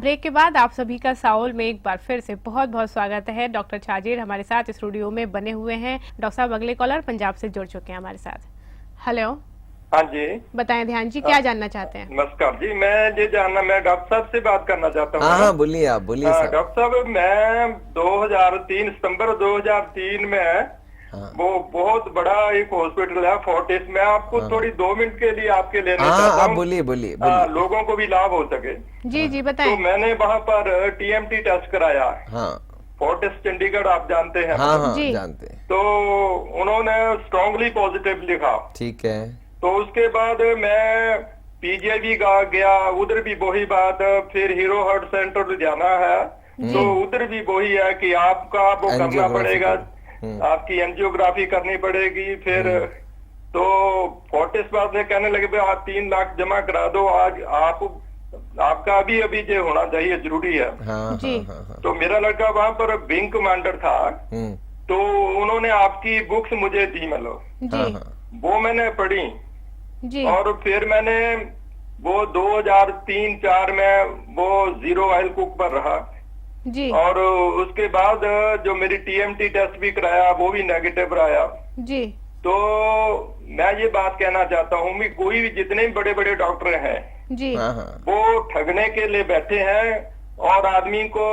Break के बाद आप सभी का साउल में एक बार फिर से बहुत बहुत स्वागत है। डॉक्टर छाजेर हमारे साथ स्टूडियो में बने हुए हैं। डॉक्टर साहब अगले कॉलर पंजाब से जुड़ चुके हैं हमारे साथ। हेलो। हाँ जी, बताएं ध्यान जी, क्या जानना चाहते हैं? नमस्कार जी। मैं डॉक्टर साहब से बात करना चाहता हूँ। हाँ, बोलिए, आप बोलिए साहब। डॉक्टर साहब, मैं 2003 सितंबर 2003 में वो बहुत बड़ा एक हॉस्पिटल है फोर्टिस में, आपको थोड़ी 2 मिनट के लिए आपके लेने चाहता हूँ। बोलिए बोलिए। लोगों को भी लाभ हो सके। जी जी बताएं। तो मैंने वहाँ पर TMT टेस्ट कराया। हाँ, फोर्टिस चंडीगढ़ आप जानते हैं? हाँ जी। जानते हैं। तो उन्होंने स्ट्रांगली पॉजिटिव लिखा। ठीक है। तो उसके बाद मैं PGI भी गया, उधर भी वही बात। फिर हीरो हार्ट सेंटर जाना है, तो उधर भी वही है कि आपका वो करना पड़ेगा, आपकी एंजियोग्राफी करनी पड़ेगी। फिर तो फोर्टिस बाद से कहने लगे भाई आप 3 लाख जमा करा दो, आज आपका अभी अभी जो होना चाहिए जरूरी है। हाँ, जी। हाँ। तो मेरा लड़का वहां पर विंग कमांडर था, तो उन्होंने आपकी बुक्स मुझे दी, मतलब जी वो मैंने पढ़ी। जी। और फिर मैंने वो 2003-04 में वो जीरो ऑयल कुक पर रहा जी। और उसके बाद जो मेरी TMT टेस्ट भी कराया वो भी नेगेटिव आया। जी। तो मैं ये बात कहना चाहता हूँ कि कोई भी जितने भी बड़े बड़े डॉक्टर हैं जी। वो ठगने के लिए बैठे हैं और आदमी को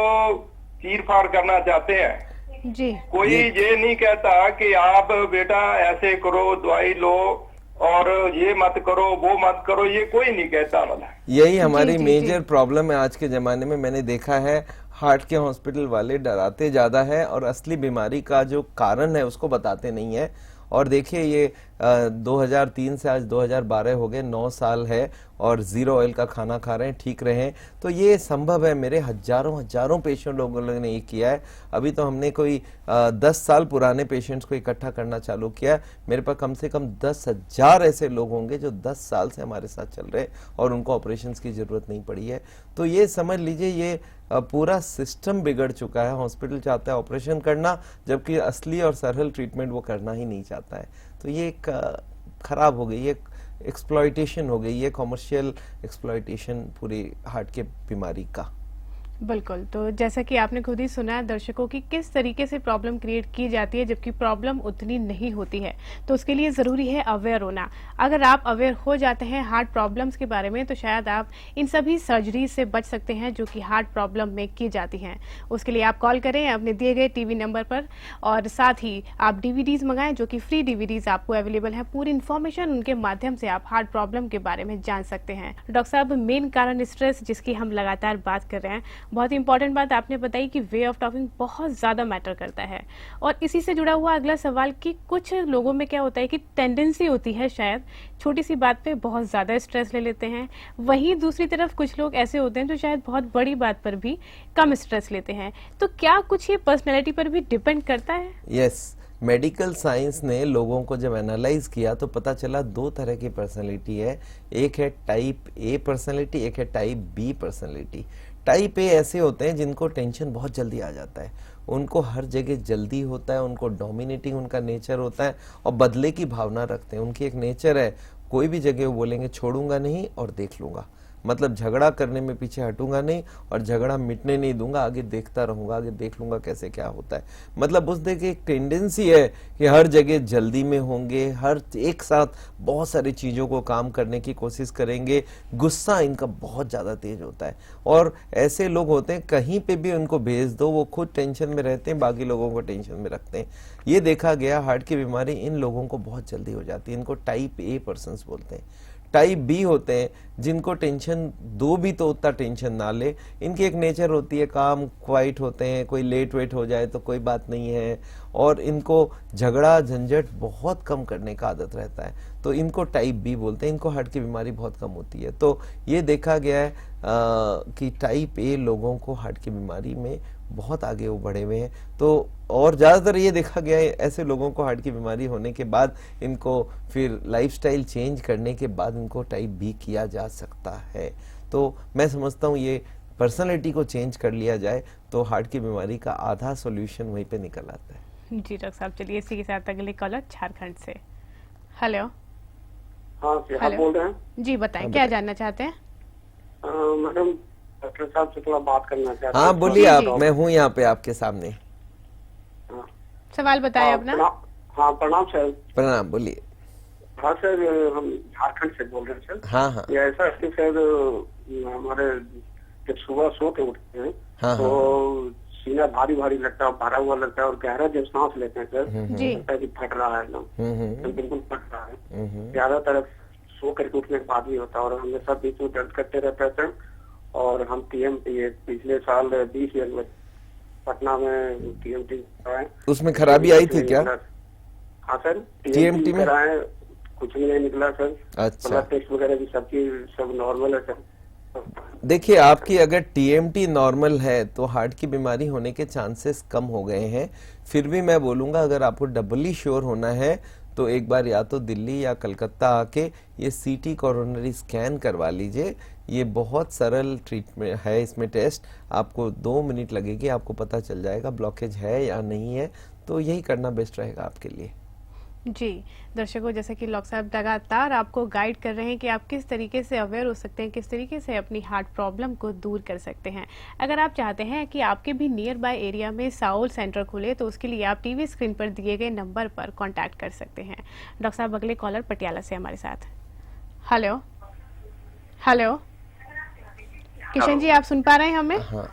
चीर फाड़ करना चाहते हैं। जी। कोई ये नहीं कहता कि आप बेटा ऐसे करो, दवाई लो और ये मत करो, वो मत करो, ये कोई नहीं कहता। मतलब यही हमारी जी, मेजर प्रॉब्लम है आज के जमाने में। मैंने देखा है हार्ट के हॉस्पिटल वाले डराते ज्यादा है और असली बीमारी का जो कारण है उसको बताते नहीं है। और देखिए ये 2003 से आज 2012 हो गए, 9 साल है और जीरो ऑयल का खाना खा रहे हैं, ठीक रहे। तो ये संभव है। मेरे हजारों पेशेंट लोगों ने ये किया है। अभी तो हमने कोई 10 साल पुराने पेशेंट्स को इकट्ठा करना चालू किया। मेरे पास कम से कम 10,000 ऐसे लोग होंगे जो 10 साल से हमारे साथ चल रहे हैं और उनको ऑपरेशंस की जरूरत नहीं पड़ी है। तो ये समझ लीजिए ये पूरा सिस्टम बिगड़ चुका है। हॉस्पिटल चाहता है ऑपरेशन करना, जबकि असली और सरल ट्रीटमेंट वो करना ही नहीं चाहता है। तो ये एक खराब हो गई, ये एक्सप्लॉयटेशन हो गई, ये कॉमर्शियल एक्सप्लॉयटेशन पूरी हार्ट के बीमारी का। बिल्कुल। तो जैसा कि आपने खुद ही सुना है दर्शकों की किस तरीके से प्रॉब्लम क्रिएट की जाती है, जबकि प्रॉब्लम उतनी नहीं होती है। तो उसके लिए ज़रूरी है अवेयर होना। अगर आप अवेयर हो जाते हैं हार्ट प्रॉब्लम्स के बारे में, तो शायद आप इन सभी सर्जरी से बच सकते हैं जो कि हार्ट प्रॉब्लम में की जाती हैं। उसके लिए आप कॉल करें अपने दिए गए TV नंबर पर, और साथ ही आप DVDs मंगाएं जो कि फ्री DVDs आपको अवेलेबल है। पूरी इन्फॉर्मेशन उनके माध्यम से आप हार्ट प्रॉब्लम के बारे में जान सकते हैं। डॉक्टर साहब, मेन कारण स्ट्रेस जिसकी हम लगातार बात कर रहे हैं, बहुत इंपॉर्टेंट बात आपने बताई कि वे ऑफ टॉकिंग बहुत ज़्यादा मैटर करता है। और इसी से जुड़ा हुआ अगला सवाल कि कुछ लोगों में क्या होता है कि टेंडेंसी होती है शायद छोटी सी बात पे बहुत ज़्यादा स्ट्रेस ले लेते हैं। वहीं दूसरी तरफ कुछ लोग ऐसे होते हैं जो शायद बहुत बड़ी बात पर भी कम स्ट्रेस लेते हैं। तो क्या कुछ ये पर्सनैलिटी पर भी डिपेंड करता है? यस, मेडिकल साइंस ने लोगों को जब एनालाइज किया तो पता चला 2 तरह की पर्सनैलिटी है। एक है टाइप A पर्सनैलिटी, एक है type B personality. Type A ऐसे होते हैं जिनको टेंशन बहुत जल्दी आ जाता है, उनको हर जगह जल्दी होता है, उनको डोमिनेटिंग उनका नेचर होता है और बदले की भावना रखते हैं। उनकी एक नेचर है, कोई भी जगह वो बोलेंगे छोड़ूंगा नहीं और देख लूंगा, मतलब झगड़ा करने में पीछे हटूंगा नहीं और झगड़ा मिटने नहीं दूंगा, आगे देखता रहूंगा, आगे देख लूंगा कैसे क्या होता है। मतलब उस देखिए एक टेंडेंसी है कि हर जगह जल्दी में होंगे, हर एक साथ बहुत सारी चीज़ों को काम करने की कोशिश करेंगे। गुस्सा इनका बहुत ज़्यादा तेज होता है और ऐसे लोग होते हैं कहीं पे भी उनको भेज दो वो खुद टेंशन में रहते हैं, बाकी लोगों को टेंशन में रखते हैं। ये देखा गया हार्ट की बीमारी इन लोगों को बहुत जल्दी हो जाती है। इनको टाइप A पर्सन्स बोलते हैं। टाइप B होते हैं जिनको टेंशन दो भी तो उतना टेंशन ना ले। इनकी एक नेचर होती है, काम क्वाइट होते हैं, कोई लेट वेट हो जाए तो कोई बात नहीं है और इनको झगड़ा झंझट बहुत कम करने का आदत रहता है। तो इनको टाइप B बोलते हैं। इनको हार्ट की बीमारी बहुत कम होती है। तो ये देखा गया है कि टाइप A लोगों को हार्ट की बीमारी में बहुत आगे वो बढ़े हुए हैं। तो और ज़्यादातर ये देखा गया है ऐसे लोगों को हार्ट की बीमारी होने के बाद इनको फिर लाइफस्टाइल चेंज करने के बाद इनको टाइप B किया जा सकता है। तो मैं समझता हूँ ये पर्सनैलिटी को चेंज कर लिया जाए तो हार्ट की बीमारी का आधा सॉल्यूशन वहीं पे निकल आता है। जी डॉक्टर साहब, चलिए इसी के साथ अगले कॉलर झारखंड से। हेलो। हाँ, आप बोल रहे हैं? जी बताएं, क्या जानना चाहते हैं? मैडम डॉक्टर साहब से थोड़ा बात करना चाहता हाँ हूँ। बोलिए आप, हाँ, मैं हूँ यहाँ पे आपके सामने। सवाल बताएं अपना। हाँ प्रणाम सर। प्रणाम, बोलिए। हाँ सर, हम झारखंड से बोल रहे हैं सर। हाँ हाँ ये ऐसा है कि सर हमारे जब सुबह सो के उठते हैं हाँ तो सीना भारी भारी लगता है, भरा हुआ लगता है, और गहरा जब सांस लेते हैं सर जी। लगता है कि फट रहा है एकदम, तो बिल्कुल फट रहा है। ज्यादातर सो करके उठने के बाद भी होता है और हमेशा बीच में दर्द करते रहता है सर। और हम TMT पिछले साल 20 जनवरी पटना में TMT कराए। उसमें खराबी आई थी क्या? हाँ सर, TMT में कराए, कुछ भी नहीं निकला सर। अच्छा, ब्लड टेस्ट वगैरह भी सब चीज सब नॉर्मल है सर। देखिए आपकी अगर TMT नॉर्मल है तो हार्ट की बीमारी होने के चांसेस कम हो गए हैं। फिर भी मैं बोलूँगा अगर आपको डबली श्योर होना है तो एक बार या तो दिल्ली या कलकत्ता आके ये CT कोरोनरी स्कैन करवा लीजिए। ये बहुत सरल ट्रीटमेंट है, इसमें टेस्ट आपको 2 मिनट लगेगी, आपको पता चल जाएगा ब्लॉकेज है या नहीं है। तो यही करना बेस्ट रहेगा आपके लिए। जी दर्शकों, जैसे कि डॉक्टर साहब लगातार आपको गाइड कर रहे हैं कि आप किस तरीके से अवेयर हो सकते हैं, किस तरीके से अपनी हार्ट प्रॉब्लम को दूर कर सकते हैं। अगर आप चाहते हैं कि आपके भी नियर बाय एरिया में साउल सेंटर खुले तो उसके लिए आप टीवी स्क्रीन पर दिए गए नंबर पर कांटेक्ट कर सकते हैं। डॉक्टर साहब अगले कॉलर पटियाला से हमारे साथ। हेलो हेलो किशन जी, आप सुन पा रहे हैं हमें? हाँ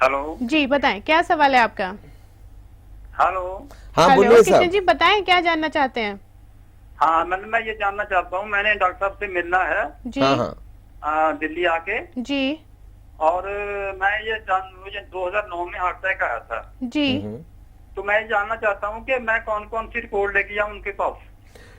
हेलो जी बताएं, क्या सवाल है आपका? हेलो। हाँ हेलो बोलिए किशन साहब। जी, बताएं क्या जानना चाहते हैं? हाँ मैं ये जानना चाहता हूँ, मैंने डॉक्टर साहब से मिलना है जी हाँ हाँ दिल्ली आके। जी और मैं मुझे 2009 में हार्ट अटैक आया था। जी तो मैं ये जानना चाहता हूँ कि मैं कौन कौन सी रिपोर्ट लेके जाऊँ उनके पास।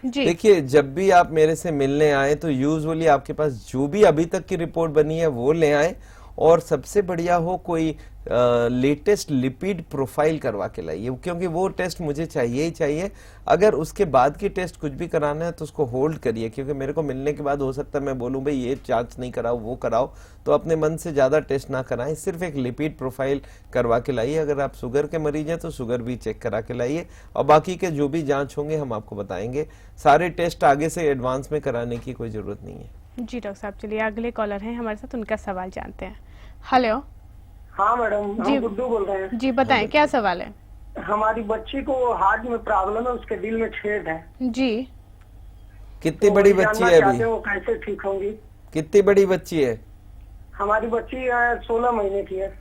जी। देखिए जब भी आप मेरे से मिलने आए तो यूजुअली आपके पास जो भी अभी तक की रिपोर्ट बनी है वो ले आए, और सबसे बढ़िया हो कोई लेटेस्ट लिपिड प्रोफाइल करवा के लाइए, क्योंकि वो टेस्ट मुझे चाहिए ही चाहिए। अगर उसके बाद की टेस्ट कुछ भी कराना है तो उसको होल्ड करिए, क्योंकि मेरे को मिलने के बाद हो सकता है मैं बोलूं भाई ये जांच नहीं कराओ वो कराओ, तो अपने मन से ज्यादा टेस्ट ना कराएं, सिर्फ एक लिपिड प्रोफाइल करवा के लाइए। अगर आप शुगर के मरीज हैं तो शुगर भी चेक करा के लाइए, और बाकी के जो भी जांच होंगे हम आपको बताएंगे। सारे टेस्ट आगे से एडवांस में कराने की कोई जरूरत नहीं है। जी डॉक्टर साहब, चलिए अगले कॉलर हैं हमारे साथ, उनका सवाल जानते हैं। हेलो हाँ मैडम, जी। हम गुड्डू बोल रहे हैं। जी बताएं क्या सवाल है? हमारी बच्ची को हार्ट में प्रॉब्लम है, उसके दिल में छेद है। जी कितनी तो बड़ी वही बच्ची जानना है चाहते अभी? हैं वो कैसे ठीक होंगी। कितनी बड़ी बच्ची है? हमारी बच्ची 16 महीने की है।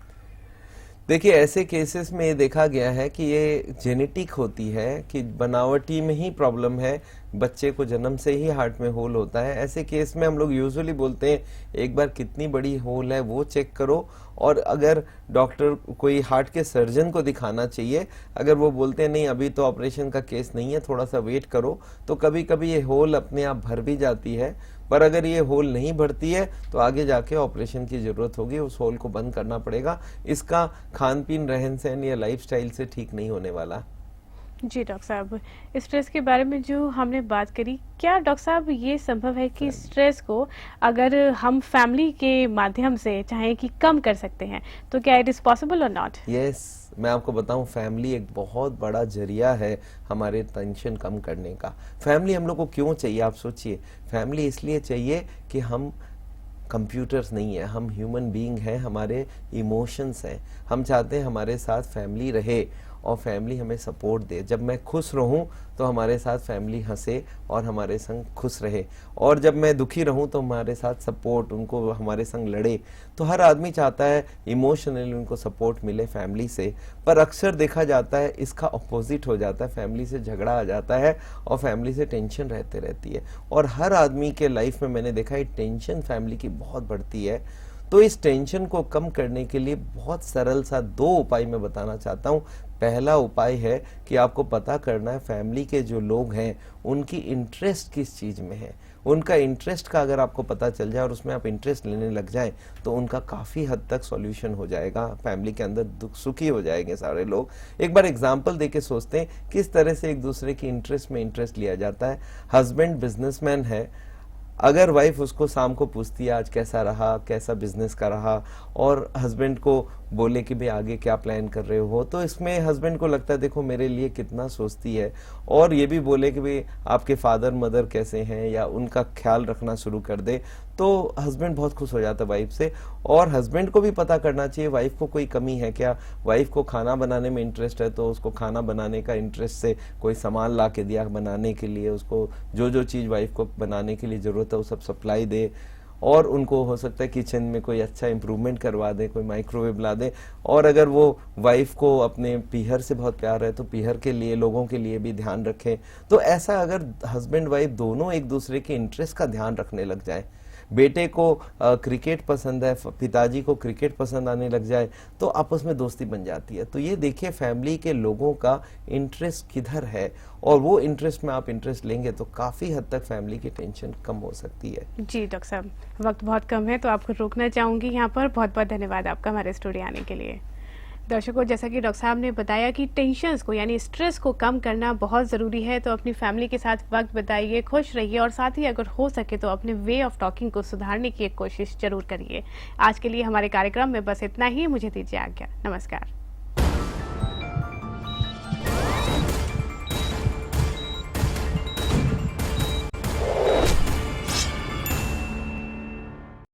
देखिए ऐसे केसेस में ये देखा गया है कि ये जेनेटिक होती है, कि बनावटी में ही प्रॉब्लम है, बच्चे को जन्म से ही हार्ट में होल होता है। ऐसे केस में हम लोग यूजुअली बोलते हैं एक बार कितनी बड़ी होल है वो चेक करो, और अगर डॉक्टर कोई हार्ट के सर्जन को दिखाना चाहिए, अगर वो बोलते हैं नहीं अभी तो ऑपरेशन का केस नहीं है थोड़ा सा वेट करो, तो कभी कभी ये होल अपने आप भर भी जाती है। पर अगर ये होल नहीं भरती है तो आगे जाके ऑपरेशन की जरूरत होगी, उस होल को बंद करना पड़ेगा। इसका खान पीन रहन सहन या लाइफस्टाइल से ठीक नहीं होने वाला। जी डॉक्टर साहब, स्ट्रेस के बारे में जो हमने बात करी, क्या डॉक्टर साहब ये संभव है कि स्ट्रेस को अगर हम फैमिली के माध्यम से चाहें कि कम कर सकते हैं, तो क्या इट इज पॉसिबल और नॉट? यस, मैं आपको बताऊं फैमिली एक बहुत बड़ा जरिया है हमारे टेंशन कम करने का। फैमिली हम लोग को क्यों चाहिए आप सोचिए। फैमिली इसलिए चाहिए कि हम कंप्यूटर्स नहीं है, हम ह्यूमन बीइंग हैं, हमारे इमोशंस हैं। हम चाहते हैं हमारे साथ फैमिली रहे और फैमिली हमें सपोर्ट दे। जब मैं खुश रहूं तो हमारे साथ फैमिली हंसे और हमारे संग खुश रहे, और जब मैं दुखी रहूं तो हमारे साथ सपोर्ट, उनको हमारे संग लड़े। तो हर आदमी चाहता है इमोशनली उनको सपोर्ट मिले फैमिली से, पर अक्सर देखा जाता है इसका अपोजिट हो जाता है, फैमिली से झगड़ा आ जाता है और फैमिली से टेंशन रहती है। और हर आदमी के लाइफ में मैंने देखा है टेंशन फैमिली की बहुत बढ़ती है। तो इस टेंशन को कम करने के लिए बहुत सरल सा 2 उपाय मैं बताना चाहता हूँ। पहला उपाय है कि आपको पता करना है फैमिली के जो लोग हैं उनकी इंटरेस्ट किस चीज में है। उनका इंटरेस्ट का अगर आपको पता चल जाए और उसमें आप इंटरेस्ट लेने लग जाएं तो उनका काफी हद तक सॉल्यूशन हो जाएगा, फैमिली के अंदर दुख सुखी हो जाएंगे सारे लोग। एक बार एग्जांपल देके सोचते हैं किस तरह से एक दूसरे की इंटरेस्ट में इंटरेस्ट लिया जाता है। हस्बैंड बिजनेसमैन है, अगर वाइफ उसको शाम को पूछती है आज कैसा रहा, कैसा बिजनेस का रहा, और हस्बैंड को बोले कि भाई आगे क्या प्लान कर रहे हो, तो इसमें हस्बैंड को लगता है देखो मेरे लिए कितना सोचती है, और ये भी बोले कि भाई आपके फादर मदर कैसे हैं या उनका ख्याल रखना शुरू कर दे, तो हस्बैंड बहुत खुश हो जाता है वाइफ से। और हस्बैंड को भी पता करना चाहिए वाइफ को कोई कमी है क्या, वाइफ को खाना बनाने में इंटरेस्ट है तो उसको खाना बनाने का इंटरेस्ट से कोई सामान ला के दिया बनाने के लिए, उसको जो जो चीज़ वाइफ को बनाने के लिए ज़रूरत है वो सब सप्लाई दे, और उनको हो सकता है किचन में कोई अच्छा इंप्रूवमेंट करवा दे, कोई माइक्रोवेव ला दे। और अगर वो वाइफ को अपने पीहर से बहुत प्यार है तो पीहर के लिए लोगों के लिए भी ध्यान रखें। तो ऐसा अगर हस्बैंड वाइफ दोनों एक दूसरे के इंटरेस्ट का ध्यान रखने लग जाए, बेटे को क्रिकेट पसंद है, पिताजी को क्रिकेट पसंद आने लग जाए, तो आपस में दोस्ती बन जाती है। तो ये देखिए फैमिली के लोगों का इंटरेस्ट किधर है, और वो इंटरेस्ट में आप इंटरेस्ट लेंगे तो काफ़ी हद तक फैमिली की टेंशन कम हो सकती है। जी डॉक्टर साहब, वक्त बहुत कम है तो आपको रोकना चाहूँगी यहाँ पर। बहुत बहुत धन्यवाद आपका हमारे स्टूडियो आने के लिए। दर्शकों, जैसा कि डॉक्टर साहब ने बताया कि टेंशन्स को यानी स्ट्रेस को कम करना बहुत ज़रूरी है, तो अपनी फैमिली के साथ वक्त बिताइए, खुश रहिए, और साथ ही अगर हो सके तो अपने वे ऑफ टॉकिंग को सुधारने की एक कोशिश जरूर करिए। आज के लिए हमारे कार्यक्रम में बस इतना ही। मुझे दीजिए आज्ञा। नमस्कार।